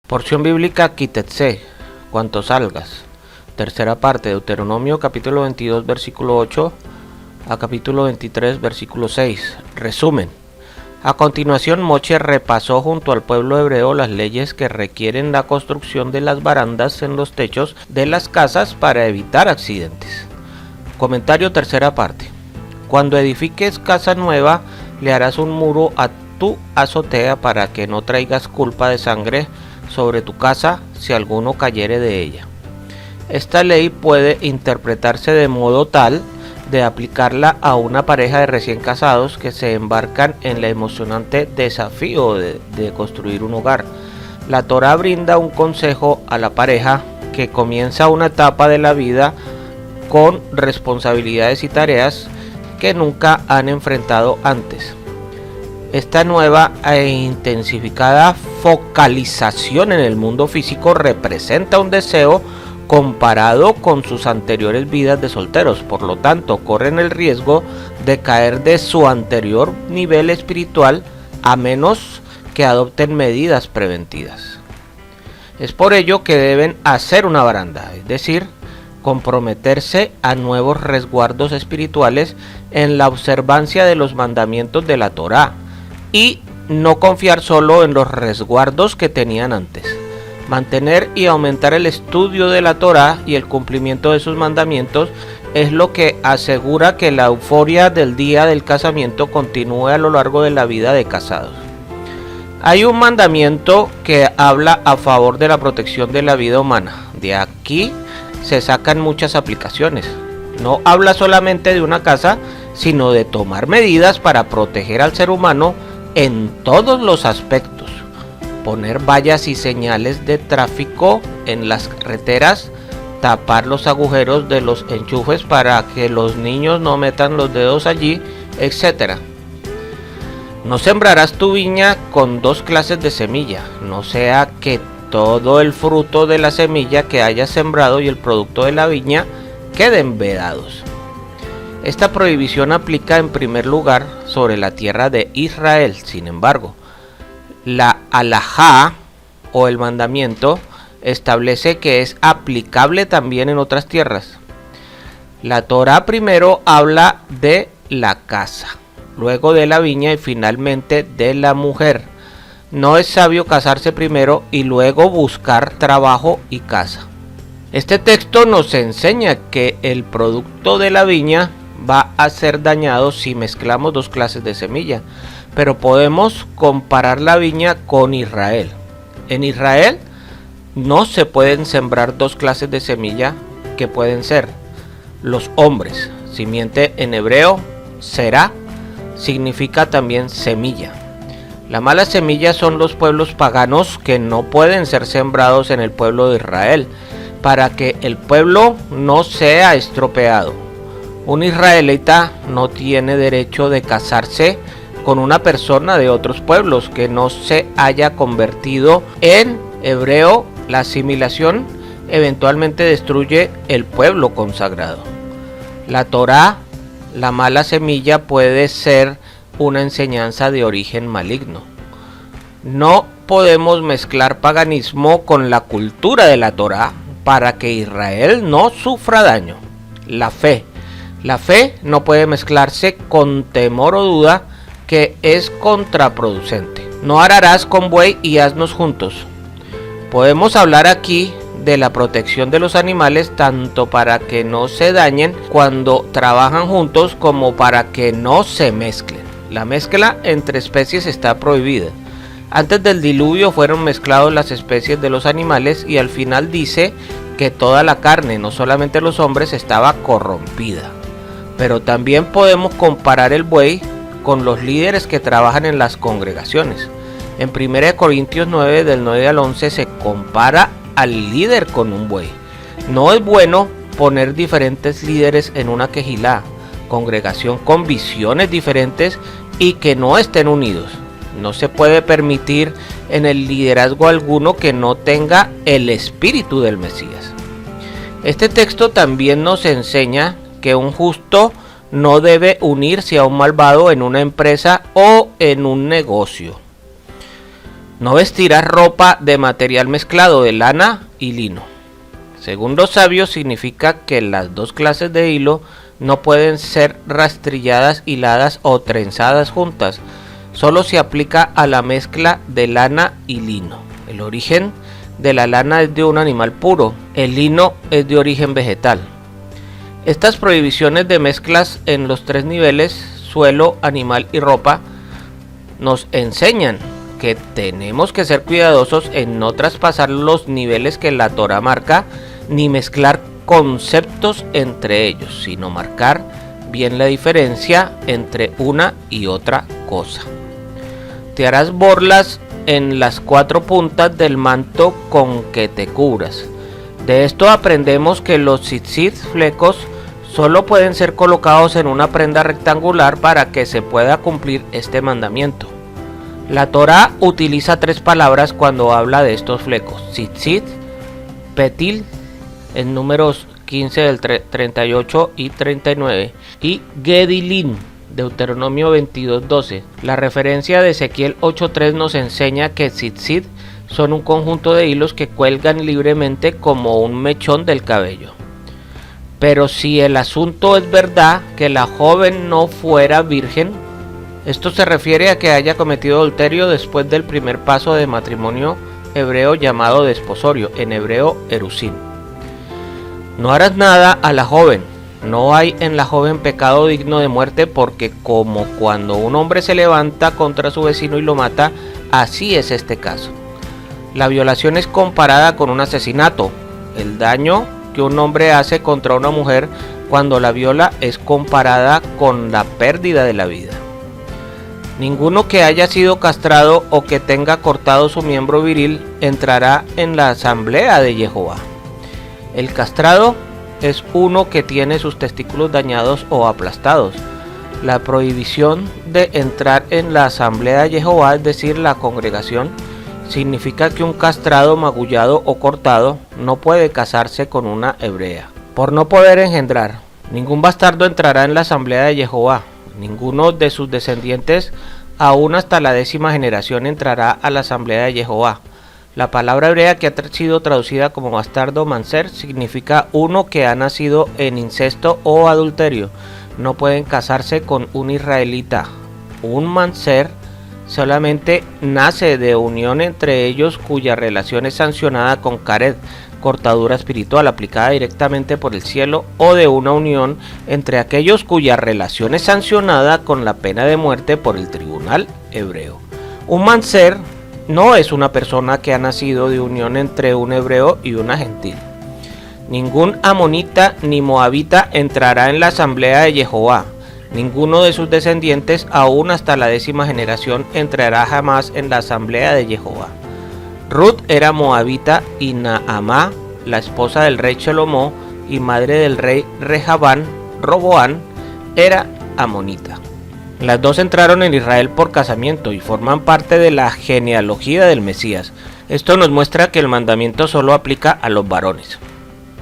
Porción bíblica Quítetse, cuanto salgas. Tercera parte, Deuteronomio capítulo 22 versículo 8 a capítulo 23 versículo 6. Resumen. A continuación, Moche repasó junto al pueblo hebreo las leyes que requieren la construcción de las barandas en los techos de las casas para evitar accidentes. Comentario tercera parte. Cuando edifiques casa nueva, le harás un muro a tu azotea para que no traigas culpa de sangre sobre tu casa si alguno cayere de ella. Esta ley puede interpretarse de modo tal de aplicarla a una pareja de recién casados que se embarcan en el emocionante desafío de construir un hogar. La Torá brinda un consejo a la pareja que comienza una etapa de la vida con responsabilidades y tareas que nunca han enfrentado antes. Esta nueva e intensificada focalización en el mundo físico representa un deseo comparado con sus anteriores vidas de solteros, por lo tanto corren el riesgo de caer de su anterior nivel espiritual a menos que adopten medidas preventivas. Es por ello que deben hacer una baranda, es decir, comprometerse a nuevos resguardos espirituales en la observancia de los mandamientos de la Torá y no confiar solo en los resguardos que tenían antes. Mantener y aumentar el estudio de la Torá y el cumplimiento de sus mandamientos es lo que asegura que la euforia del día del casamiento continúe a lo largo de la vida de casados. Hay un mandamiento que habla a favor de la protección de la vida humana. De aquí se sacan muchas aplicaciones. No habla solamente de una casa, sino de tomar medidas para proteger al ser humano en todos los aspectos. Poner vallas y señales de tráfico en las carreteras, tapar los agujeros de los enchufes para que los niños no metan los dedos allí, etc. No sembrarás tu viña con dos clases de semilla, no sea que todo el fruto de la semilla que hayas sembrado y el producto de la viña queden vedados. Esta prohibición aplica en primer lugar sobre la tierra de Israel. Sin embargo, la halajá o el mandamiento establece que es aplicable también en otras tierras. La Torá primero habla de la casa, luego de la viña y finalmente de la mujer. No es sabio casarse primero y luego buscar trabajo y casa. Este texto nos enseña que el producto de la viña va a ser dañado si mezclamos dos clases de semilla, pero podemos comparar la viña con Israel. En Israel no se pueden sembrar dos clases de semilla que pueden ser los hombres. Simiente en hebreo, será, significa también semilla. La mala semilla son los pueblos paganos que no pueden ser sembrados en el pueblo de Israel, para que el pueblo no sea estropeado. Un israelita no tiene derecho de casarse con una persona de otros pueblos que no se haya convertido en hebreo. La asimilación eventualmente destruye el pueblo consagrado. La Torá, la mala semilla, puede ser una enseñanza de origen maligno. No podemos mezclar paganismo con la cultura de la Torá para que Israel no sufra daño. La fe no puede mezclarse con temor o duda, que es contraproducente. No ararás con buey y asnos juntos. Podemos hablar aquí de la protección de los animales tanto para que no se dañen cuando trabajan juntos como para que no se mezclen. La mezcla entre especies está prohibida. Antes del diluvio fueron mezclados las especies de los animales y al final dice que toda la carne, no solamente los hombres, estaba corrompida. Pero también podemos comparar el buey con los líderes que trabajan en las congregaciones. En 1 Corintios 9, del 9 al 11, se compara al líder con un buey. No es bueno poner diferentes líderes en una quejilá, congregación con visiones diferentes y que no estén unidos. No se puede permitir en el liderazgo alguno que no tenga el espíritu del Mesías. Este texto también nos enseña que un justo no debe unirse a un malvado en una empresa o en un negocio. No vestirás ropa de material mezclado de lana y lino. Según los sabios, significa que las dos clases de hilo no pueden ser rastrilladas, hiladas o trenzadas juntas. Solo se aplica a la mezcla de lana y lino. El origen de la lana es de un animal puro, el lino es de origen vegetal. Estas prohibiciones de mezclas en los tres niveles, suelo, animal y ropa, nos enseñan que tenemos que ser cuidadosos en no traspasar los niveles que la Torá marca, ni mezclar conceptos entre ellos, sino marcar bien la diferencia entre una y otra cosa. Te harás borlas en las 4 puntas del manto con que te cubras. De esto aprendemos que los tzitzit, flecos, solo pueden ser colocados en una prenda rectangular para que se pueda cumplir este mandamiento. La Torá utiliza 3 palabras cuando habla de estos flecos: tzitzit, petil, en números 15 del 38 y 39, y gedilin, Deuteronomio 22:12. La referencia de Ezequiel 8:3 nos enseña que tzitzit son un conjunto de hilos que cuelgan libremente como un mechón del cabello. Pero si el asunto es verdad que la joven no fuera virgen, esto se refiere a que haya cometido adulterio después del primer paso de matrimonio hebreo llamado desposorio, en hebreo erusin. No harás nada a la joven. No hay en la joven pecado digno de muerte, porque como cuando un hombre se levanta contra su vecino y lo mata, así es este caso. La violación es comparada con un asesinato. El daño que un hombre hace contra una mujer cuando la viola es comparada con la pérdida de la vida. Ninguno que haya sido castrado o que tenga cortado su miembro viril entrará en la asamblea de Jehová. El castrado es uno que tiene sus testículos dañados o aplastados. La prohibición de entrar en la asamblea de Jehová, es decir, la congregación, significa que un castrado, magullado o cortado no puede casarse con una hebrea. Por no poder engendrar, ningún bastardo entrará en la asamblea de Jehová. Ninguno de sus descendientes, aún hasta la 10ª generación, entrará a la asamblea de Jehová. La palabra hebrea que ha sido traducida como bastardo, manser, significa uno que ha nacido en incesto o adulterio. No pueden casarse con un israelita. Un manser solamente nace de unión entre ellos cuya relación es sancionada con caret, cortadura espiritual aplicada directamente por el cielo, o de una unión entre aquellos cuya relación es sancionada con la pena de muerte por el tribunal hebreo. Un manser no es una persona que ha nacido de unión entre un hebreo y una gentil. Ningún amonita ni moabita entrará en la asamblea de Jehová. Ninguno de sus descendientes, aún hasta la 10ª generación, entrará jamás en la asamblea de Jehová. Ruth era moabita y Naamá, la esposa del rey Shelomó y madre del rey Roboán, era amonita. Las dos entraron en Israel por casamiento y forman parte de la genealogía del Mesías. Esto nos muestra que el mandamiento solo aplica a los varones.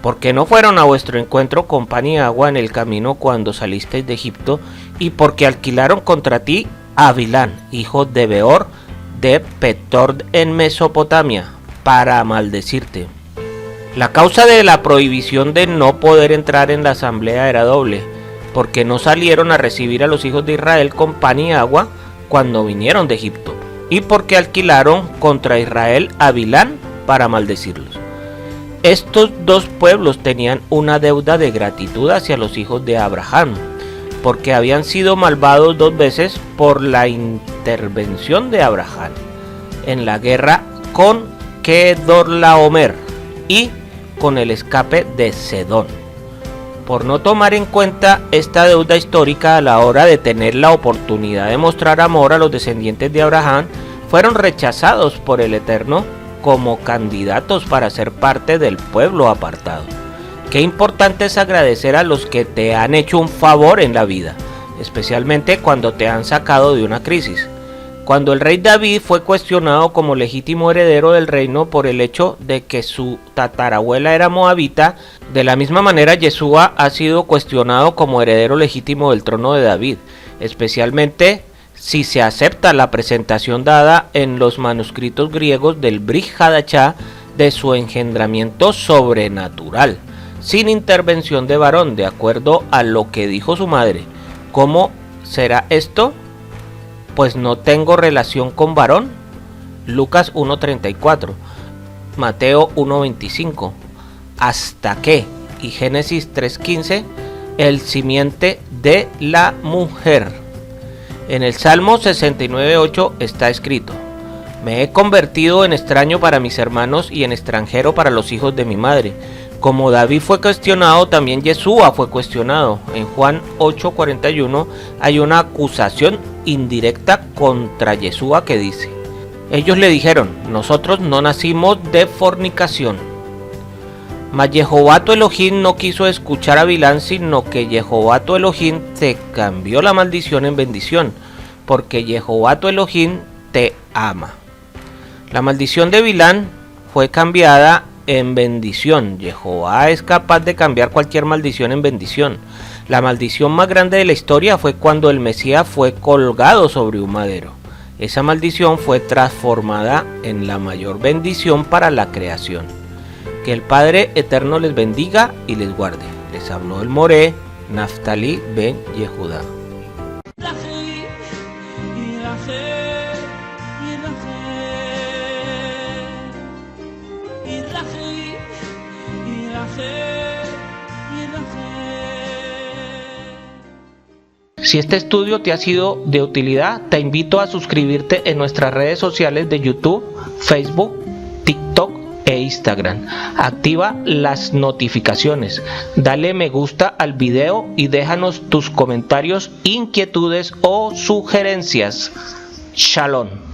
Porque no fueron a vuestro encuentro con pan y agua en el camino cuando salisteis de Egipto, y porque alquilaron contra ti a Bilán, hijo de Beor, de Petor en Mesopotamia, para maldecirte. La causa de la prohibición de no poder entrar en la asamblea era doble, porque no salieron a recibir a los hijos de Israel con pan y agua cuando vinieron de Egipto, y porque alquilaron contra Israel a Bilán para maldecirlos. Estos dos pueblos tenían una deuda de gratitud hacia los hijos de Abraham, porque habían sido malvados 2 veces por la intervención de Abraham en la guerra con Kedorlaomer y con el escape de Sedón. Por no tomar en cuenta esta deuda histórica a la hora de tener la oportunidad de mostrar amor a los descendientes de Abraham, fueron rechazados por el Eterno como candidatos para ser parte del pueblo apartado. Qué importante es agradecer a los que te han hecho un favor en la vida, especialmente cuando te han sacado de una crisis. Cuando el rey David fue cuestionado como legítimo heredero del reino por el hecho de que su tatarabuela era moabita, de la misma manera Yeshua ha sido cuestionado como heredero legítimo del trono de David, especialmente si se acepta la presentación dada en los manuscritos griegos del Brit Hadashah de su engendramiento sobrenatural, sin intervención de varón, de acuerdo a lo que dijo su madre. ¿Cómo será esto? Pues no tengo relación con varón. Lucas 1:34, Mateo 1:25, hasta que, y Génesis 3:15, el simiente de la mujer. En el Salmo 69:8 está escrito: me he convertido en extraño para mis hermanos y en extranjero para los hijos de mi madre. Como David fue cuestionado, también Yeshua fue cuestionado. En Juan 8:41 hay una acusación indirecta contra Yeshua que dice: ellos le dijeron, nosotros no nacimos de fornicación. Mas Jehová tu Elohim no quiso escuchar a Bilán, sino que Jehová tu Elohim te cambió la maldición en bendición, porque Jehová tu Elohim te ama. La maldición de Bilán fue cambiada en bendición. Jehová es capaz de cambiar cualquier maldición en bendición. La maldición más grande de la historia fue cuando el Mesías fue colgado sobre un madero. Esa maldición fue transformada en la mayor bendición para la creación. Que el Padre Eterno les bendiga y les guarde. Les habló el Moré, Naftali ben Yehudá. Si este estudio te ha sido de utilidad, te invito a suscribirte en nuestras redes sociales de YouTube, Facebook, TikTok e Instagram. Activa las notificaciones, dale me gusta al video y déjanos tus comentarios, inquietudes o sugerencias. Shalom.